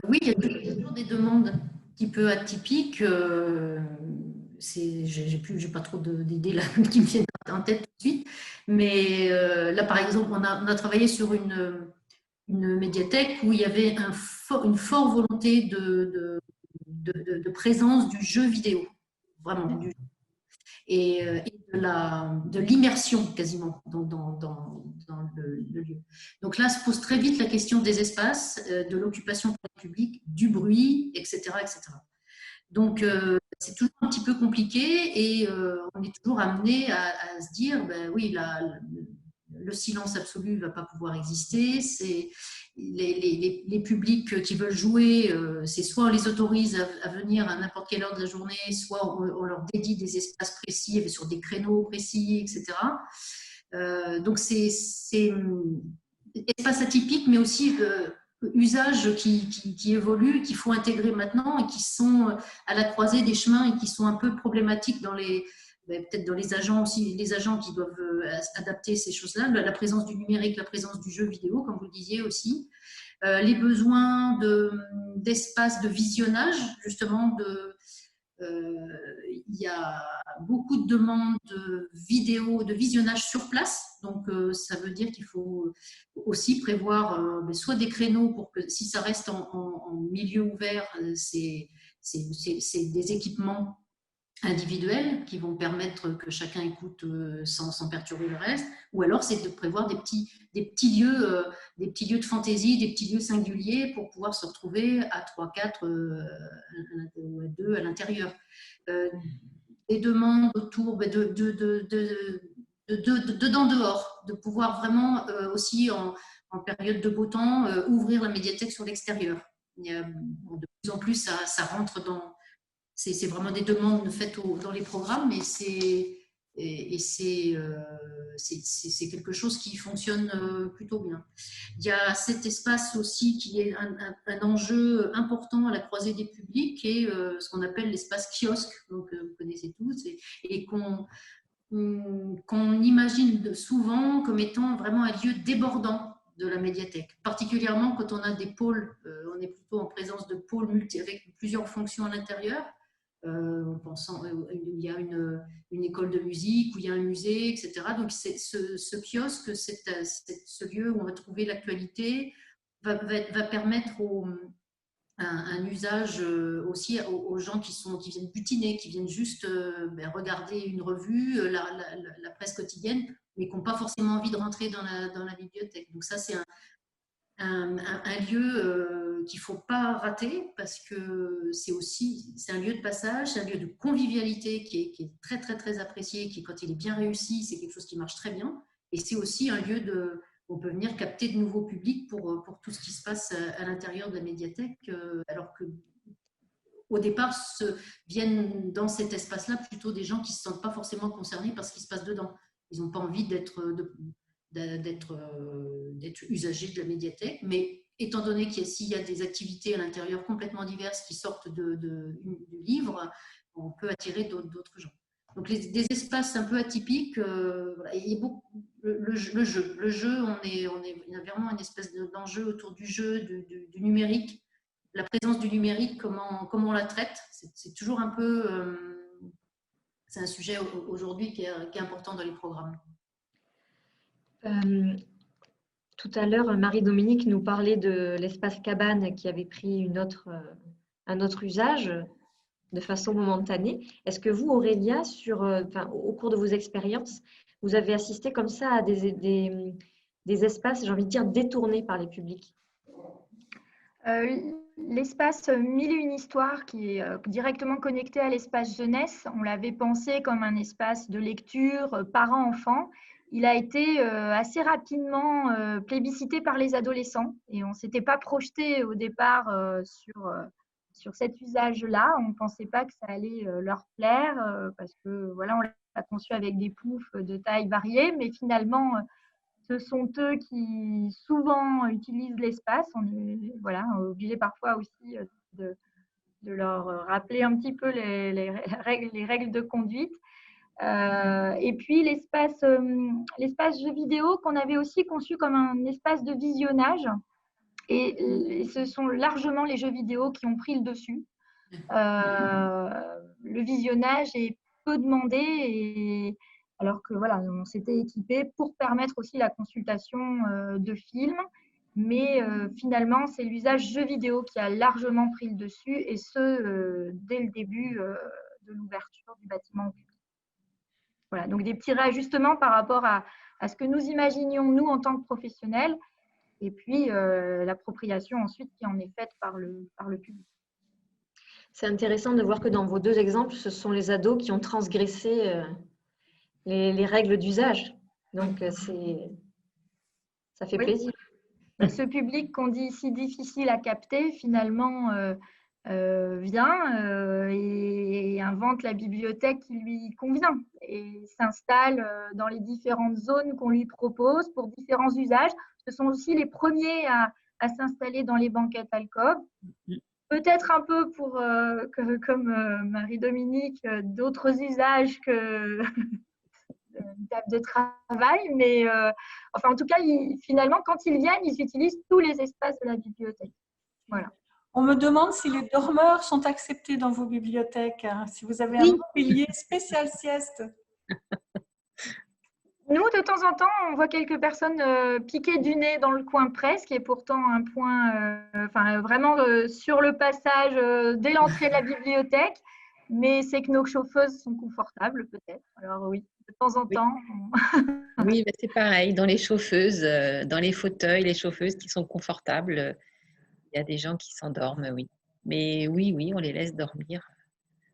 Oui, il y a toujours des demandes un petit peu atypiques. J'ai pas trop d'idées là qui me viennent en tête tout de suite. Mais là, par exemple, on a travaillé sur une médiathèque où il y avait une forte volonté de présence du jeu vidéo, vraiment, et de l'immersion quasiment dans le lieu. Donc là se pose très vite la question des espaces, de l'occupation par le public, du bruit, etc. etc. Donc c'est toujours un petit peu compliqué et on est toujours amené à se dire, ben oui, le silence absolu ne va pas pouvoir exister. C'est les publics qui veulent jouer, c'est soit on les autorise à venir à n'importe quelle heure de la journée, soit on leur dédie des espaces précis sur des créneaux précis, etc. Donc c'est espace atypique, mais aussi usages qui évoluent, qu'il faut intégrer maintenant et qui sont à la croisée des chemins et qui sont un peu problématiques peut-être dans les agents aussi, les agents qui doivent adapter ces choses-là, la présence du numérique, la présence du jeu vidéo, comme vous le disiez aussi, les besoins d'espace de visionnage, justement, il y a beaucoup de demandes de vidéos, de visionnage sur place, donc ça veut dire qu'il faut aussi prévoir soit des créneaux pour que si ça reste en milieu ouvert, c'est des équipements individuels qui vont permettre que chacun écoute sans perturber le reste, ou alors c'est de prévoir des petits lieux de fantaisie, des petits lieux singuliers pour pouvoir se retrouver à 3, 4 ou à 2 à l'intérieur. Des demandes autour dedans dehors, de pouvoir vraiment aussi en période de beau temps ouvrir la médiathèque sur l'extérieur. De plus en plus ça rentre dans… C'est vraiment des demandes faites dans les programmes, mais c'est quelque chose qui fonctionne plutôt bien. Il y a cet espace aussi qui est un enjeu important à la croisée des publics, qui est ce qu'on appelle l'espace kiosque, donc vous connaissez tous, et qu'on imagine souvent comme étant vraiment un lieu débordant de la médiathèque, particulièrement quand on a des pôles, on est plutôt en présence de pôles avec plusieurs fonctions à l'intérieur. En pensant il y a une école de musique, où il y a un musée, etc. Donc ce kiosque, ce lieu où on va trouver l'actualité, va permettre un usage aussi aux gens qui viennent butiner, qui viennent juste regarder une revue, la presse quotidienne, mais qui n'ont pas forcément envie de rentrer dans la bibliothèque. Donc ça, c'est un lieu qu'il ne faut pas rater parce que c'est un lieu de passage, c'est un lieu de convivialité qui est très très très apprécié, qui quand il est bien réussi, c'est quelque chose qui marche très bien, et c'est aussi un lieu où on peut venir capter de nouveaux publics pour tout ce qui se passe à l'intérieur de la médiathèque, alors que au départ, viennent dans cet espace-là plutôt des gens qui ne se sentent pas forcément concernés par ce qui se passe dedans. Ils n'ont pas envie d'être usagers de la médiathèque, mais étant donné s'il y a des activités à l'intérieur complètement diverses qui sortent du livre, on peut attirer d'autres gens. Donc, des espaces un peu atypiques, il y a le jeu, il y a vraiment une espèce d'enjeu autour du jeu, du numérique. La présence du numérique, comment on la traite, c'est toujours un peu... c'est un sujet aujourd'hui qui est important dans les programmes. Tout à l'heure, Marie-Dominique nous parlait de l'espace cabane qui avait pris un autre usage de façon momentanée. Est-ce que vous, Aurélia, au cours de vos expériences, vous avez assisté comme ça à des espaces, j'ai envie de dire, détournés par les publics? L'espace 1001 histoires qui est directement connecté à l'espace jeunesse, on l'avait pensé comme un espace de lecture parents-enfants. Il a été assez rapidement plébiscité par les adolescents et on ne s'était pas projeté au départ sur cet usage-là. On ne pensait pas que ça allait leur plaire parce que voilà, on l'a conçu avec des poufs de tailles variées, mais finalement, ce sont eux qui souvent utilisent l'espace. On est obligé parfois aussi de leur rappeler un petit peu les règles de conduite. Et puis l'espace jeu vidéo qu'on avait aussi conçu comme un espace de visionnage. Et ce sont largement les jeux vidéo qui ont pris le dessus. Le visionnage est peu demandé, alors que voilà, on s'était équipé pour permettre aussi la consultation de films. Mais finalement, c'est l'usage jeu vidéo qui a largement pris le dessus, et ce, dès le début de l'ouverture du bâtiment au public. Voilà, donc des petits réajustements par rapport à ce que nous imaginions, nous, en tant que professionnels, et puis l'appropriation ensuite qui en est faite par le public. C'est intéressant de voir que dans vos deux exemples, ce sont les ados qui ont transgressé les règles d'usage. Donc, ça fait plaisir. Ce public qu'on dit si difficile à capter, finalement, vient et invente la bibliothèque qui lui convient et s'installe dans les différentes zones qu'on lui propose pour différents usages. Ce sont aussi les premiers à s'installer dans les banquettes alcôves. Peut-être un peu pour, comme Marie-Dominique, d'autres usages que une table de travail, mais enfin, en tout cas, finalement, quand ils viennent, ils utilisent tous les espaces de la bibliothèque. Voilà. On me demande si les dormeurs sont acceptés dans vos bibliothèques, hein, si vous avez un mobilier spécial sieste. Nous, de temps en temps, on voit quelques personnes piquer du nez dans le coin presse, qui est pourtant un point vraiment sur le passage dès l'entrée de la bibliothèque. Mais c'est que nos chauffeuses sont confortables, peut-être. Alors oui, de temps en temps. Oui, c'est pareil. Dans les chauffeuses, dans les fauteuils, les chauffeuses qui sont confortables, il y a des gens qui s'endorment, oui. Mais oui, on les laisse dormir.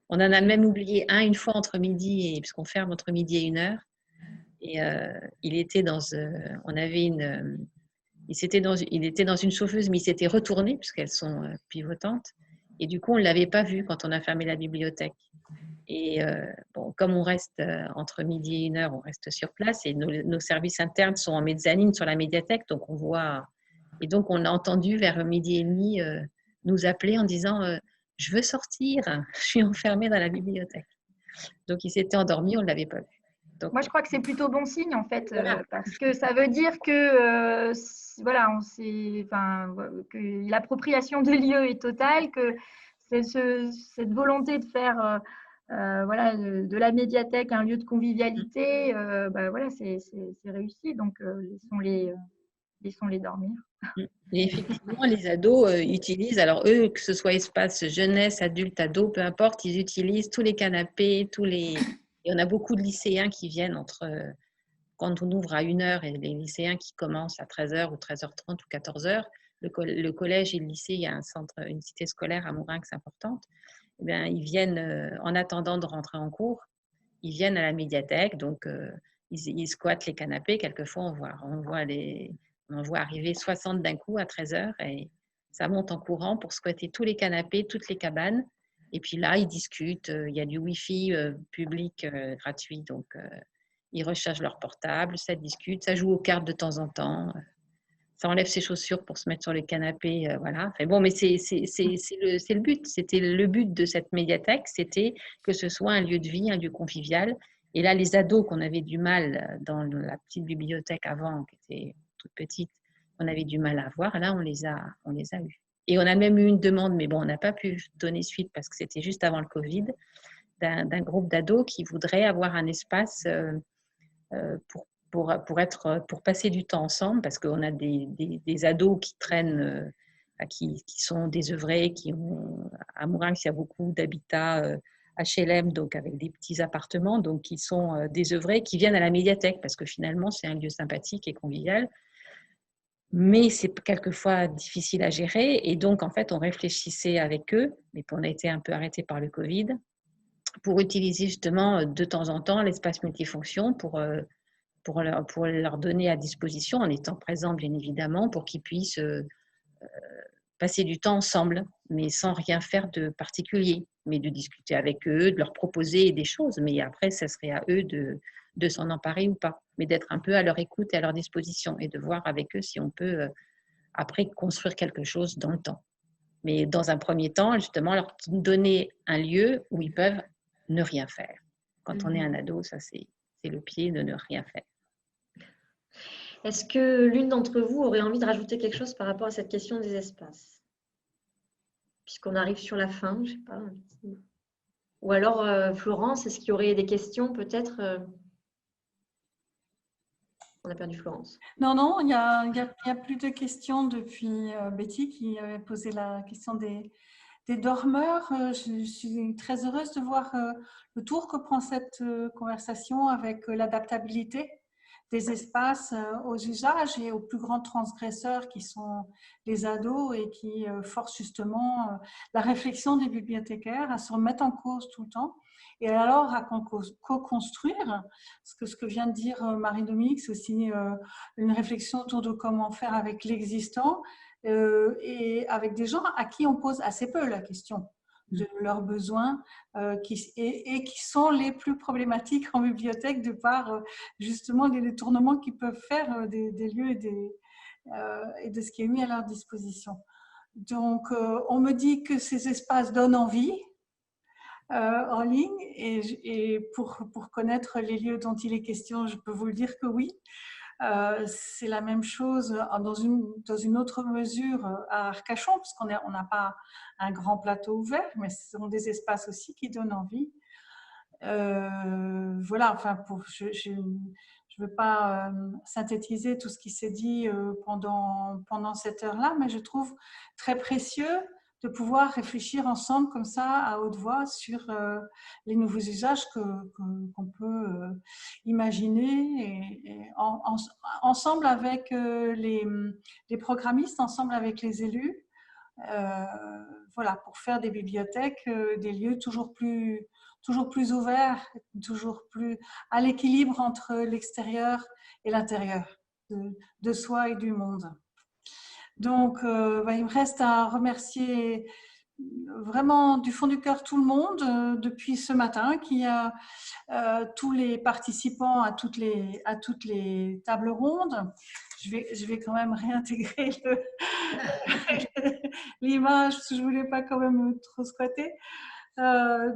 On en a même oublié une fois entre midi et puisqu'on ferme entre midi et 1h. Et il était dans il était dans une chauffeuse, mais il s'était retourné puisqu'elles sont pivotantes. Et du coup, on ne l'avait pas vu quand on a fermé la bibliothèque. Et comme on reste entre midi et 1h, on reste sur place et nos services internes sont en mezzanine sur la médiathèque, donc on voit. Et donc, on a entendu vers midi et demi nous appeler en disant je veux sortir, je suis enfermée dans la bibliothèque. Donc, il s'était endormi, on ne l'avait pas vu. Donc, moi, je crois que c'est plutôt bon signe, en fait, parce que ça veut dire que, que l'appropriation de lieu est totale, que cette volonté de faire de la médiathèque un lieu de convivialité, c'est réussi. Donc, laissons-les dormir. Et effectivement, les ados utilisent, alors eux, que ce soit espace jeunesse, adulte, ado, peu importe, ils utilisent tous les canapés, Et on a beaucoup de lycéens qui viennent quand on ouvre à 1h et les lycéens qui commencent à 13h ou 13h30 ou 14h. Le collège et le lycée, il y a une cité scolaire à Mourinx importante. Eh bien, ils viennent, en attendant de rentrer en cours, ils viennent à la médiathèque. Donc, ils squattent les canapés. Quelquefois, on voit arriver 60 d'un coup à 13h et ça monte en courant pour squatter tous les canapés, toutes les cabanes. Et puis là, ils discutent. Il y a du Wi-Fi public gratuit, donc ils rechargent leur portable, ça discute, ça joue aux cartes de temps en temps. Ça enlève ses chaussures pour se mettre sur le canapé, voilà. Enfin, bon, mais c'est le but. C'était le but de cette médiathèque, c'était que ce soit un lieu de vie, un lieu convivial. Et là, les ados qu'on avait du mal dans la petite bibliothèque avant, qui était toute petite, on avait du mal à voir. Là, on les a eus. Et on a même eu une demande, mais bon, on n'a pas pu donner suite parce que c'était juste avant le Covid, d'un groupe d'ados qui voudraient avoir un espace pour passer du temps ensemble, parce qu'on a des ados qui traînent, qui sont désœuvrés, à Mourinx, il y a beaucoup d'habitats HLM, donc avec des petits appartements, donc qui sont désœuvrés, qui viennent à la médiathèque, parce que finalement, c'est un lieu sympathique et convivial. Mais c'est quelquefois difficile à gérer. Et donc, en fait, on réfléchissait avec eux, mais on a été un peu arrêtés par le Covid, pour utiliser justement de temps en temps l'espace multifonction pour leur donner à disposition, en étant présents bien évidemment, pour qu'ils puissent passer du temps ensemble, mais sans rien faire de particulier, mais de discuter avec eux, de leur proposer des choses. Mais après, ça serait à eux de s'en emparer ou pas, mais d'être un peu à leur écoute et à leur disposition et de voir avec eux si on peut après construire quelque chose dans le temps. Mais dans un premier temps, justement, leur donner un lieu où ils peuvent ne rien faire. Quand on est un ado, ça c'est le pied de ne rien faire. Est-ce que l'une d'entre vous aurait envie de rajouter quelque chose par rapport à cette question des espaces? Puisqu'on arrive sur la fin, je ne sais pas. Ou alors, Florence, est-ce qu'il y aurait des questions peut-être? On a perdu Florence. Non, il n'y a plus de questions depuis Betty qui avait posé la question des dormeurs. Je suis très heureuse de voir le tour que prend cette conversation avec l'adaptabilité des espaces aux usages et aux plus grands transgresseurs qui sont les ados et qui forcent justement la réflexion des bibliothécaires à se remettre en cause tout le temps et alors à co-construire. Ce que vient de dire Marie-Dominique, c'est aussi une réflexion autour de comment faire avec l'existant et avec des gens à qui on pose assez peu la question de leurs besoins qui sont les plus problématiques en bibliothèque de par justement les détournements qu'ils peuvent faire des lieux et de ce qui est mis à leur disposition. Donc, on me dit que ces espaces donnent envie en ligne et pour connaître les lieux dont il est question, je peux vous le dire que oui. C'est la même chose dans une autre mesure à Arcachon, parce qu'on n'a pas un grand plateau ouvert, mais ce sont des espaces aussi qui donnent envie. Voilà, enfin, je ne veux pas synthétiser tout ce qui s'est dit pendant cette heure-là, mais je trouve très précieux de pouvoir réfléchir ensemble comme ça à haute voix sur les nouveaux usages qu'on peut imaginer et ensemble avec les programmistes, ensemble avec les élus, voilà, pour faire des bibliothèques des lieux toujours plus ouverts, toujours plus à l'équilibre entre l'extérieur et l'intérieur de soi et du monde. Donc, il me reste à remercier vraiment du fond du cœur tout le monde depuis ce matin, qui a tous les participants à toutes les tables rondes. Je vais quand même réintégrer l'image parce que je ne voulais pas quand même trop squatter.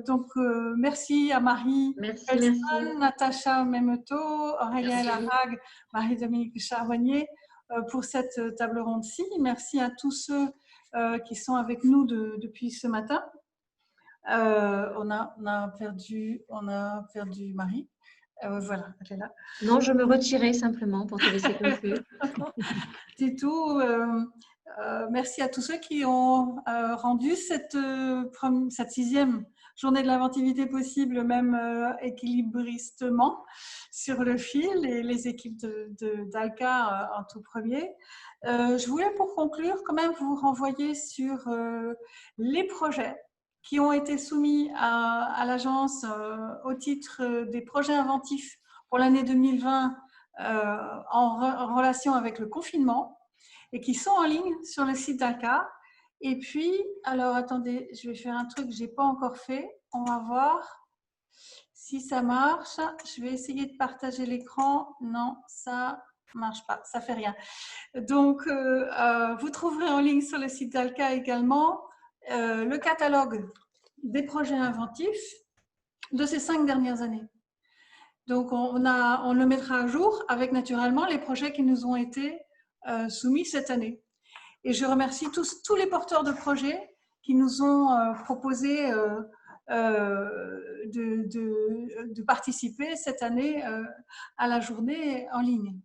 Donc, merci à Marie, merci. Natacha Memeto, Aurélia Larrague, Marie-Dominique Charbonnier pour cette table ronde-ci. Merci à tous ceux qui sont avec nous depuis ce matin. On a perdu Marie. Voilà, elle est là. Non, je me retirais simplement pour te laisser conclure. C'est tout. Merci à tous ceux qui ont rendu cette 6e journée de l'inventivité possible, même équilibristement sur le fil, et les équipes d'Alca en tout premier. Je voulais pour conclure quand même vous renvoyer sur les projets qui ont été soumis à l'agence au titre des projets inventifs pour l'année 2020 en relation avec le confinement et qui sont en ligne sur le site d'Alca Et puis, alors attendez, je vais faire un truc que je n'ai pas encore fait. On va voir si ça marche. Je vais essayer de partager l'écran. Non, ça ne marche pas, ça ne fait rien. Donc, vous trouverez en ligne sur le site d'Alka également le catalogue des projets inventifs de ces 5 dernières années. Donc, on le mettra à jour avec naturellement les projets qui nous ont été soumis cette année. Et je remercie tous les porteurs de projets qui nous ont proposé de participer cette année à la journée en ligne.